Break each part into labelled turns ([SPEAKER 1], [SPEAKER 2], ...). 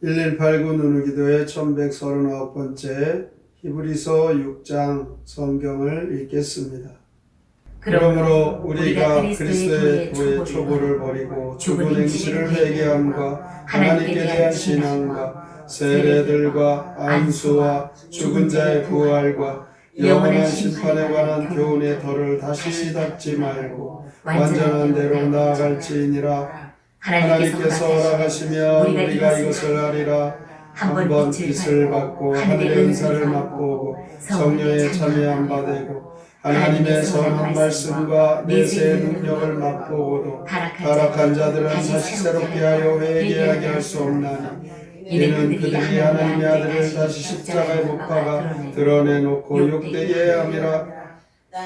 [SPEAKER 1] 1189 누누기도의 1139번째 히브리서 6장 성경을 읽겠습니다. 그러므로 우리가 그리스도의 도의 초보를 버리고 죽은 행실을 회개함과 하나님께 대한 신앙과 세례들과 안수와 죽은 자의 부활과 영원한 심판에 관한 교훈의 덫을 다시 닫지 말고 완전한 대로 나아갈지니라. 하나님께서 허락하시며 우리가 이것을 하리라. 한번 빛을 받고 하늘의 은사를 맛보고 성령에 참여한 바 되고 하나님의 선한 말씀과 내세의 능력을 맛보고도 타락한 자들은 다시 새롭게 하여 회개하게 할 수 없나니 이는 그들이 하나님의 아들을 다시 십자가에 못 박아 드러내놓고 욕되게 함이라.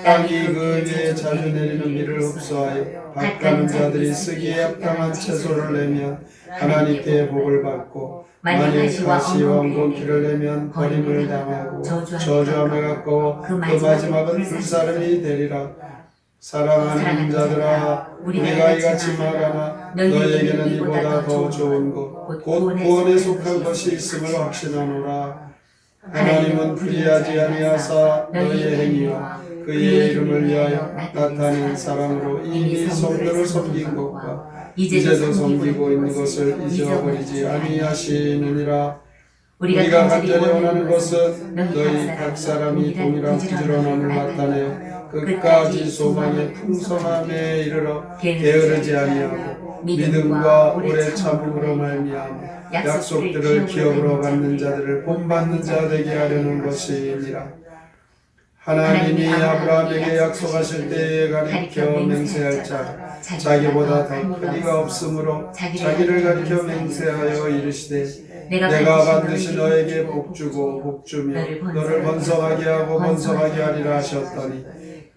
[SPEAKER 1] 땅이 그 위에 자주 내리는 비를 흡수하여 밭가는 자들이 쓰기에 합당한 채소를 내면 하나님께 복을 받고 만일 가시 왕건키를 내면 버림을 당하고 저주함에 가까워 그 마지막은 불사름이 되리라. 사랑하는 자들아, 우리가 이같이 말하나 너희에게는 이보다 더 좋은 것 곧 구원에 속한 것이 있음을 확신하노라. 하나님은 불의하지 아니하사 너희의 행위와 그의 이름을 위하여 나타낸 사랑으로 이미 성도를 섬긴 것과 이제도 섬기고 있는 것을 잊어버리지 아니하시느니라. 우리가 간절히 원하는 것은 너희 각 사람이 동일한 부지런함을 나타내어 끝까지 소망의 풍성함에 이르러 게으르지 아니하고 믿음과 오래 참음으로 말미암아 약속들을 기업으로 받는 자들을 본받는 자 되게 하려는 것이니라. 하나님이 아브라함에게 약속하실 때에 가리켜 맹세할 자 자기보다 더 큰 이가 없으므로 자기를 가리켜 맹세하여 이르시되 내가 반드시 너에게 복주고 복주며 너를 번성하게 하고 번성하게 하리라 하셨더니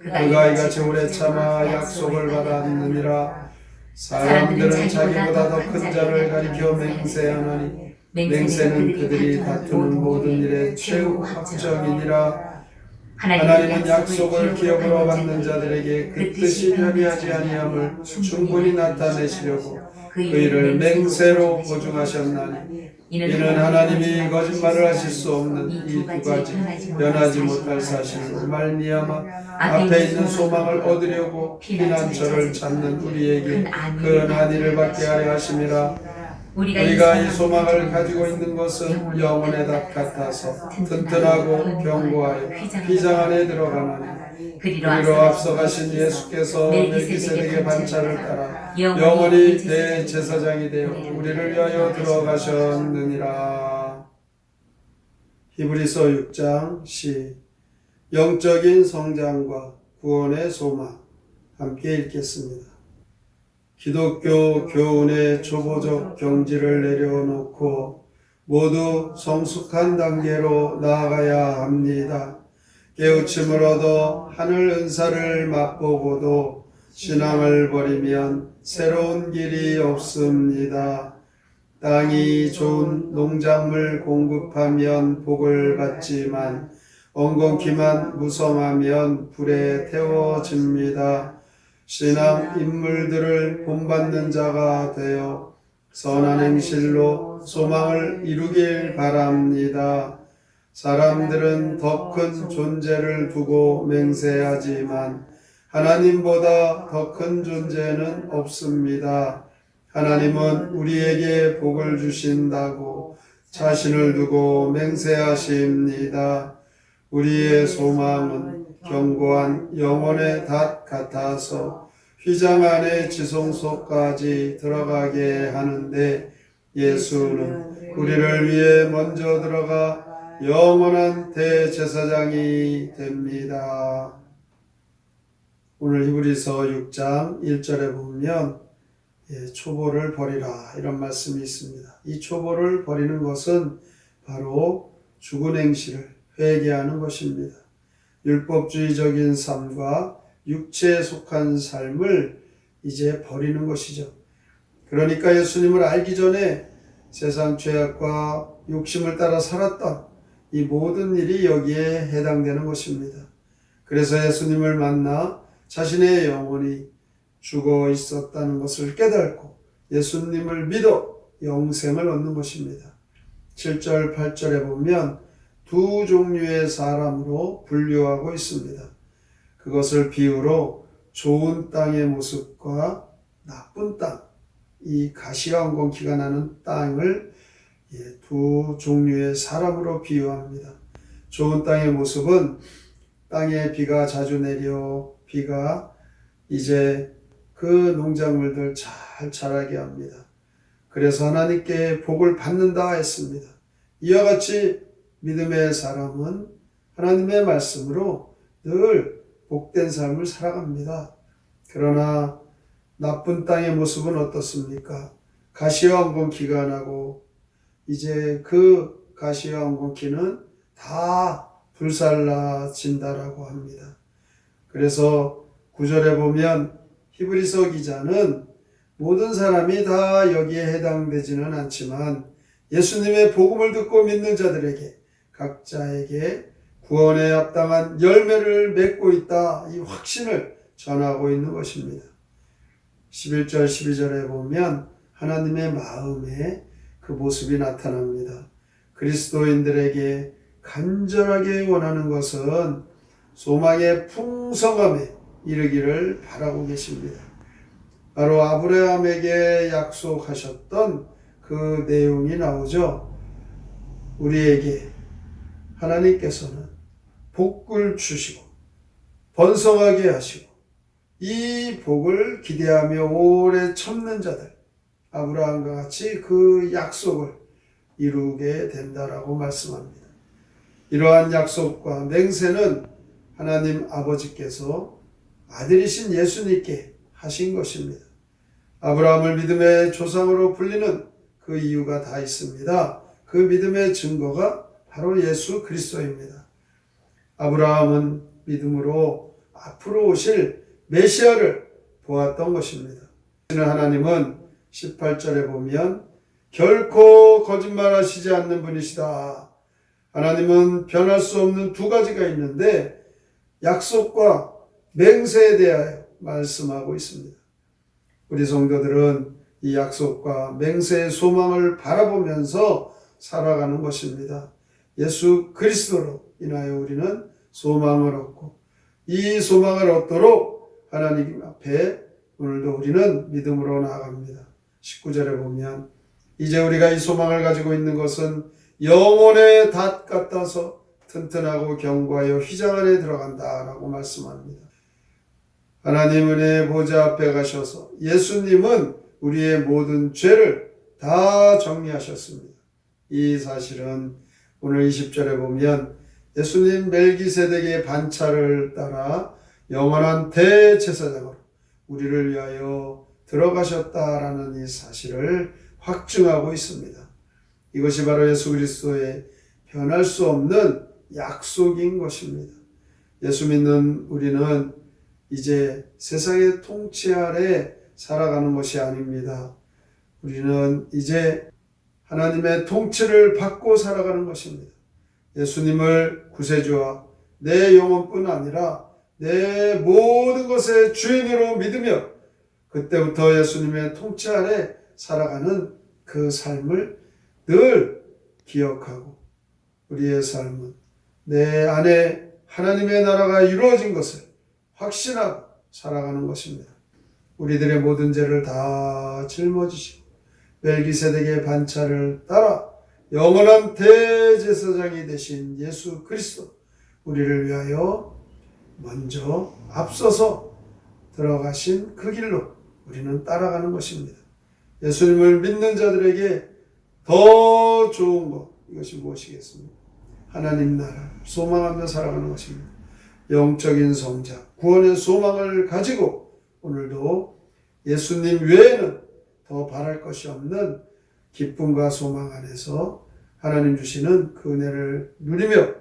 [SPEAKER 1] 그가 이같이 오래 참아 약속을 받았느니라. 사람들은 자기보다 더 큰 자를 가리켜 맹세하나니 맹세는 그들이 다투는 모든 일의 최후 확정이니라. 하나님은 약속을 기업으로 받는 자들에게 그 뜻이 변하지 아니함을 충분히 나타내시려고 그 일을 맹세로 보증하셨나니 이는 하나님이 거짓말을 하실 수 없는 이 두 가지 변하지 못할 사실로 말미암아 앞에 있는 소망을 얻으려고 피난처를 찾는 우리에게 큰 일을 받게 하려 하심이라. 우리가 이 소망을 가지고 있는 것은 영혼의 닷 같아서 튼튼하고 견고하여 휘장 안에 들어가나니 그리로 앞서 가신 예수께서 멜기세덱의 반차를 따라 영원히 대제사장이 되어 우리를 위하여 들어가셨느니라. 히브리서 6장 시 영적인 성장과 구원의 소망 함께 읽겠습니다. 기독교 교훈의 초보적 경지를 내려놓고 모두 성숙한 단계로 나아가야 합니다. 깨우침을 얻어 하늘 은사를 맛보고도 신앙을 버리면 새로운 길이 없습니다. 땅이 좋은 농작물 공급하면 복을 받지만 엉겅퀴만 무성하면 불에 태워집니다. 신앙 인물들을 본받는 자가 되어 선한 행실로 소망을 이루길 바랍니다. 사람들은 더 큰 존재를 두고 맹세하지만 하나님보다 더 큰 존재는 없습니다. 하나님은 우리에게 복을 주신다고 자신을 두고 맹세하십니다. 우리의 소망은 견고한 영혼의 닷 같아서 휘장 안의 지성소까지 들어가게 하는데 예수는 우리를 위해 먼저 들어가 영원한 대제사장이 됩니다. 오늘 히브리서 6장 1절에 보면 초보를 버리라 이런 말씀이 있습니다. 이 초보를 버리는 것은 바로 죽은 행실을 회개하는 것입니다. 율법주의적인 삶과 육체에 속한 삶을 이제 버리는 것이죠. 그러니까 예수님을 알기 전에 세상 죄악과 욕심을 따라 살았던 이 모든 일이 여기에 해당되는 것입니다. 그래서 예수님을 만나 자신의 영혼이 죽어 있었다는 것을 깨닫고 예수님을 믿어 영생을 얻는 것입니다. 7절, 8절에 보면 두 종류의 사람으로 분류하고 있습니다. 그것을 비유로 좋은 땅의 모습과 나쁜 땅, 이 가시와 엉겅퀴가 나는 땅을 두 종류의 사람으로 비유합니다. 좋은 땅의 모습은 땅에 비가 자주 내려 비가 이제 그 농작물들 잘 자라게 합니다. 그래서 하나님께 복을 받는다 했습니다. 이와 같이 믿음의 사람은 하나님의 말씀으로 늘 복된 삶을 살아갑니다. 그러나 나쁜 땅의 모습은 어떻습니까? 가시와 엉겅퀴가 나고 이제 그 가시와 엉겅퀴는 다 불살라진다라고 합니다. 그래서 9절에 보면 히브리서 기자는 모든 사람이 다 여기에 해당되지는 않지만 예수님의 복음을 듣고 믿는 자들에게 각자에게 구원에 합당한 열매를 맺고 있다. 이 확신을 전하고 있는 것입니다. 11절 12절에 보면 하나님의 마음에 그 모습이 나타납니다. 그리스도인들에게 간절하게 원하는 것은 소망의 풍성함에 이르기를 바라고 계십니다. 바로 아브라함에게 약속하셨던 그 내용이 나오죠. 우리에게 하나님께서는 복을 주시고 번성하게 하시고 이 복을 기대하며 오래 참는 자들, 아브라함과 같이 그 약속을 이루게 된다라고 말씀합니다. 이러한 약속과 맹세는 하나님 아버지께서 아들이신 예수님께 하신 것입니다. 아브라함을 믿음의 조상으로 불리는 그 이유가 다 있습니다. 그 믿음의 증거가 바로 예수 그리스도입니다. 아브라함은 믿음으로 앞으로 오실 메시아를 보았던 것입니다. 하나님은 18절에 보면 결코 거짓말하시지 않는 분이시다. 하나님은 변할 수 없는 두 가지가 있는데 약속과 맹세에 대하여 말씀하고 있습니다. 우리 성도들은 이 약속과 맹세의 소망을 바라보면서 살아가는 것입니다. 예수 그리스도로 인하여 우리는 소망을 얻고 이 소망을 얻도록 하나님 앞에 오늘도 우리는 믿음으로 나아갑니다. 19절에 보면 이제 우리가 이 소망을 가지고 있는 것은 영혼의 닷 같아서 튼튼하고 견고하여 휘장 안에 들어간다라고 말씀합니다. 하나님 은혜의 보좌 앞에 가셔서 예수님은 우리의 모든 죄를 다 정리하셨습니다. 이 사실은 오늘 20절에 보면 예수님 멜기세덱의 반차를 따라 영원한 대제사장으로 우리를 위하여 들어가셨다라는 이 사실을 확증하고 있습니다. 이것이 바로 예수 그리스도의 변할 수 없는 약속인 것입니다. 예수 믿는 우리는 이제 세상의 통치 아래 살아가는 것이 아닙니다. 우리는 이제 하나님의 통치를 받고 살아가는 것입니다. 예수님을 구세주와 내 영혼뿐 아니라 내 모든 것의 주인으로 믿으며 그때부터 예수님의 통치 아래 살아가는 그 삶을 늘 기억하고 우리의 삶은 내 안에 하나님의 나라가 이루어진 것을 확신하고 살아가는 것입니다. 우리들의 모든 죄를 다 짊어지시고 멜기세덱의 반차를 따라 영원한 대제사장이 되신 예수 그리스도 우리를 위하여 먼저 앞서서 들어가신 그 길로 우리는 따라가는 것입니다. 예수님을 믿는 자들에게 더 좋은 것 이것이 무엇이겠습니까? 하나님 나라를 소망하며 살아가는 것입니다. 영적인 성장, 구원의 소망을 가지고 오늘도 예수님 외에는 더 바랄 것이 없는 기쁨과 소망 안에서 하나님 주시는 그 은혜를 누리며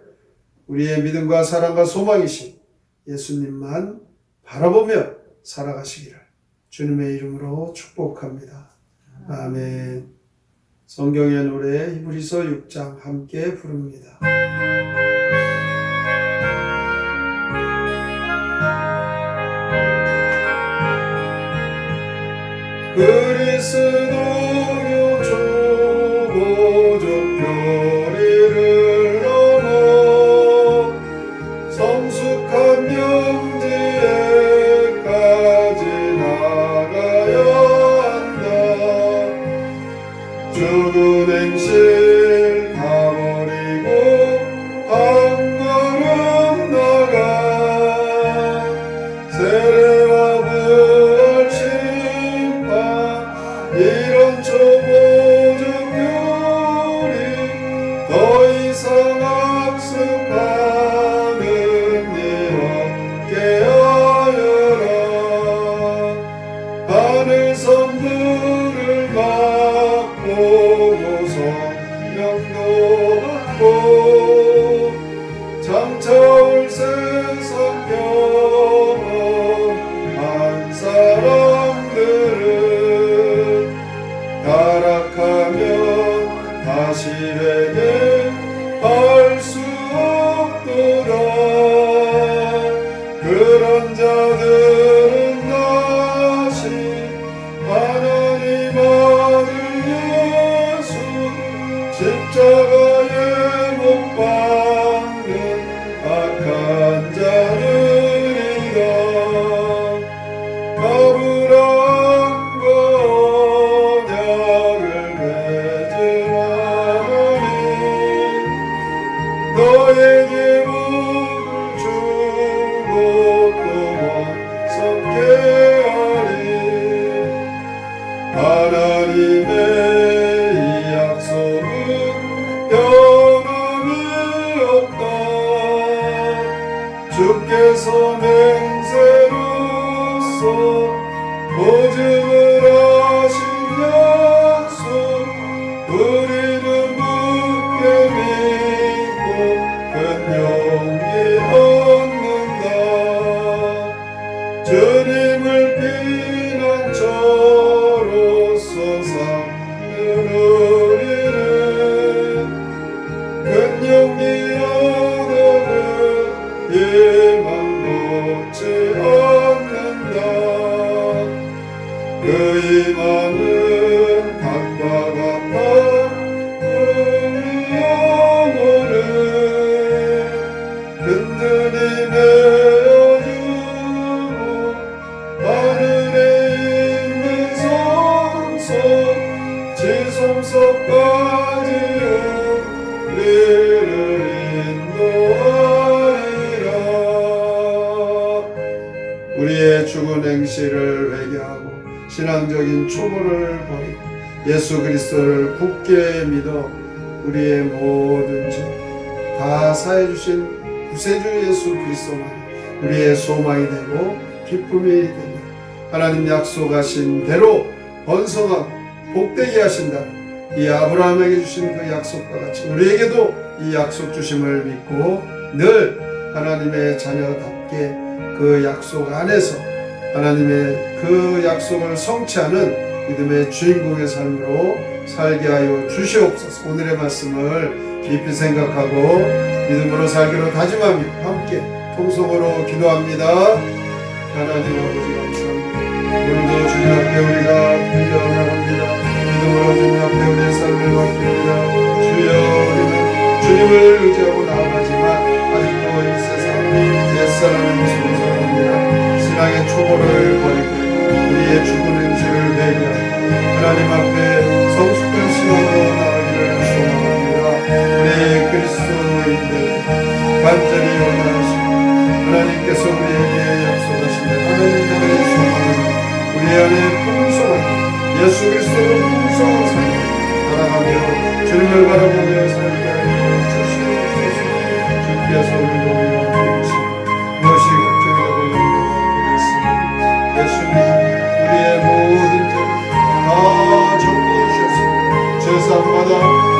[SPEAKER 1] 우리의 믿음과 사랑과 소망이신 예수님만 바라보며 살아가시기를 주님의 이름으로 축복합니다. 아멘. 성경의 노래 히브리서 6장 함께 부릅니다. 그리스도요 초보적 보증을 하신 약속 우리는 굳게 믿고 큰 용기 얻는다. 주님을 피난처로서 삼는 우리는 큰 용기 얻어는 희망 놓지 않는다. 그 희망은 닭과 같아 우리 영혼을 든든히 메어주고 하늘에 있는 성소 지성소까지 우리를 인도하리라. 우리의 죽은 행실을 회개하고 신앙적인 초보를 버리고 예수 그리스도를 굳게 믿어 우리의 모든 죄 다 사해 주신 구세주 예수 그리스도만 우리의 소망이 되고 기쁨이 되며 하나님 약속하신 대로 번성하고 복되게 하신다. 이 아브라함에게 주신 그 약속과 같이 우리에게도 이 약속 주심을 믿고 늘 하나님의 자녀답게 그 약속 안에서 하나님의 그 약속을 성취하는 믿음의 주인공의 삶으로 살게 하여 주시옵소서. 오늘의 말씀을 깊이 생각하고 믿음으로 살기로 다짐하며 함께 통성으로 기도합니다. 하나님 아버지 감사합니다. 오늘도 주님 앞에 우리가 분명합니다. 믿음으로 주님 앞에 우리의 삶을 맡깁니다. 주여, 우리는 주님을 의지하고 나아가지만 아직도 이 세상 옛사람의 모습을 살아갑니다. 신앙의 초보를 버리고 우리의 죽은 행실을 회개하고 하나님 앞에 성숙한 신앙으로 나가기를 소망합니다. 우리 그리스도인들 간절히 원하시고 하나님께서 우리에게 약속하신 하나님 나라의 소망을 우리 안에 풍성하게 예수 그리스도로 풍성한 삶을 살아가며 주님을 바라보며 살게 하여 주시옵소서. 주께서 우리를 위하시고 무엇이 걱정이라고 염려하겠습니다. 예수님 우리의 모든 죄를 다 정리해 주셨습니다. 죄사함마다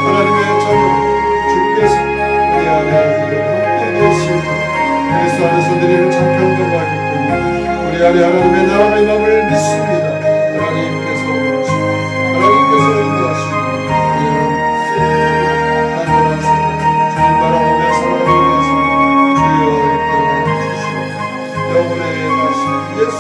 [SPEAKER 1] 하나님의 자녀 주께서 우리 안에 함께 계십니다. 그리스도 안에서 드리는 참평과 기쁨이 우리 안에 하나님의 나라의 마음을 믿습니다. 하나님께서 원하시고 하나님께서 인도하시고 우리는 단단한 삶 주님 바라보며 살아가기 위해서 주여 이끌어 주시옵소서. 영혼의 다시 예수